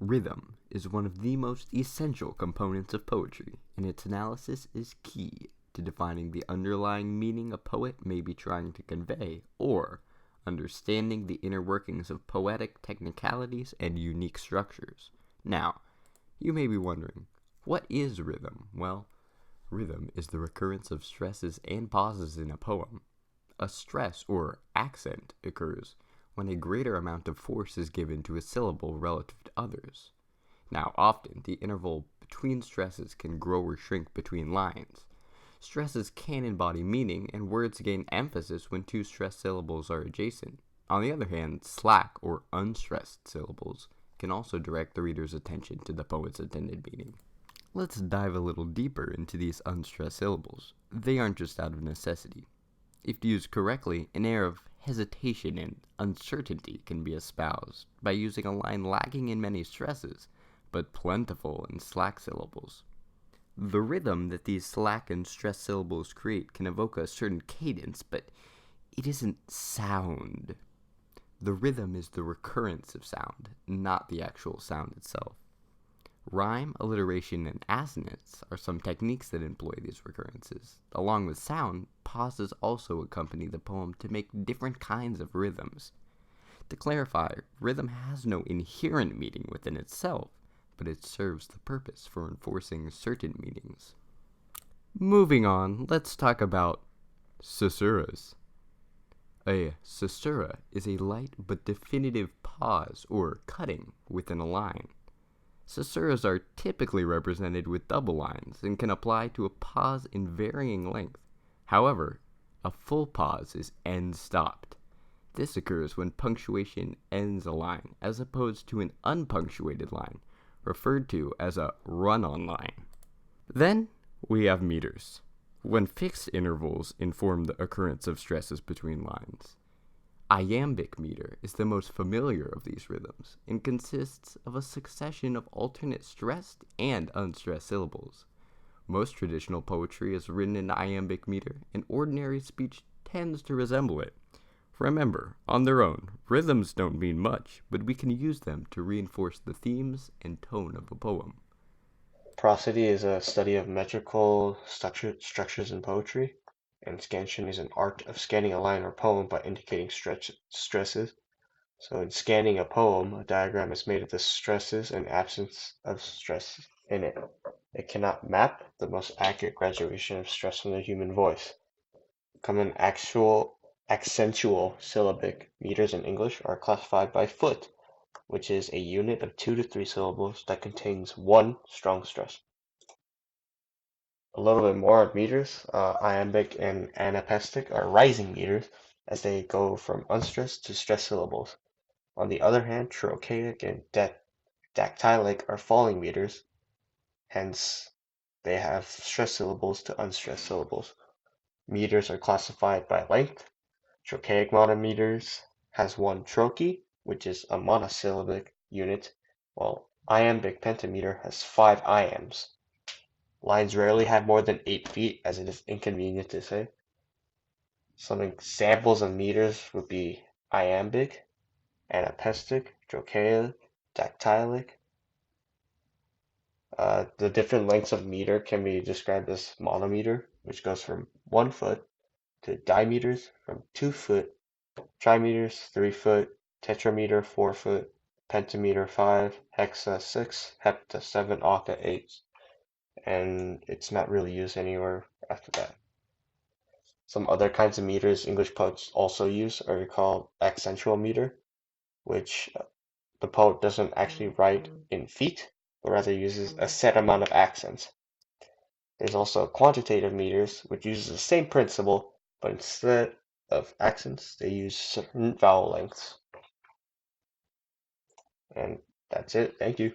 Rhythm is one of the most essential components of poetry, and its analysis is key to defining the underlying meaning a poet may be trying to convey, or understanding the inner workings of poetic technicalities and unique structures. Now, you may be wondering, what is rhythm? Well, rhythm is the recurrence of stresses and pauses in a poem. A stress or accent occurs when a greater amount of force is given to a syllable relative to others. Now, often, the interval between stresses can grow or shrink between lines. Stresses can embody meaning, and words gain emphasis when two stressed syllables are adjacent. On the other hand, slack or unstressed syllables can also direct the reader's attention to the poet's intended meaning. Let's dive a little deeper into these unstressed syllables. They aren't just out of necessity. If used correctly, an air of hesitation and uncertainty can be espoused by using a line lacking in many stresses, but plentiful in slack syllables. The rhythm that these slack and stressed syllables create can evoke a certain cadence, but it isn't sound. The rhythm is the recurrence of sound, not the actual sound itself. Rhyme, alliteration, and assonance are some techniques that employ these recurrences. Along with sound, pauses also accompany the poem to make different kinds of rhythms. To clarify, rhythm has no inherent meaning within itself, but it serves the purpose for enforcing certain meanings. Moving on, let's talk about Cesuras. A caesura is a light but definitive pause or cutting within a line. Cesuras are typically represented with double lines and can apply to a pause in varying length. However, a full pause is end-stopped. This occurs when punctuation ends a line, as opposed to an unpunctuated line, referred to as a run-on line. Then we have meters, when fixed intervals inform the occurrence of stresses between lines. Iambic meter is the most familiar of these rhythms and consists of a succession of alternate stressed and unstressed syllables. Most traditional poetry is written in iambic meter, and ordinary speech tends to resemble it. Remember, on their own, rhythms don't mean much, but we can use them to reinforce the themes and tone of a poem. Prosody is a study of metrical structures in poetry, and scansion is an art of scanning a line or poem by indicating stresses. So in scanning a poem, a diagram is made of the stresses and absence of stress in it. It cannot map the most accurate graduation of stress from the human voice. Common accentual syllabic meters in English are classified by foot, which is a unit of 2 to 3 syllables that contains one strong stress. A little bit more on meters. Iambic and anapestic are rising meters as they go from unstressed to stressed syllables. On the other hand, trochaic and dactylic are falling meters, hence they have stressed syllables to unstressed syllables. Meters are classified by length. Trochaic monometers has one trochee, which is a monosyllabic unit, while iambic pentameter has 5 iambs. Lines rarely have more than 8 feet, as it is inconvenient to say. Some examples of meters would be iambic, anapestic, trochaic, dactylic. The different lengths of meter can be described as monometer, which goes from 1 foot, to dimeters from 2 foot, trimeters 3 foot, tetrameter 4 foot, pentameter 5, hexa 6, hepta 7, octa 8, and it's not really used anywhere after that. Some other kinds of meters English poets also use are called accentual meter, which the poet doesn't actually write in feet, but rather uses a set amount of accents. There's also quantitative meters, which uses the same principle, but instead of accents, they use certain vowel lengths. And that's it. Thank you.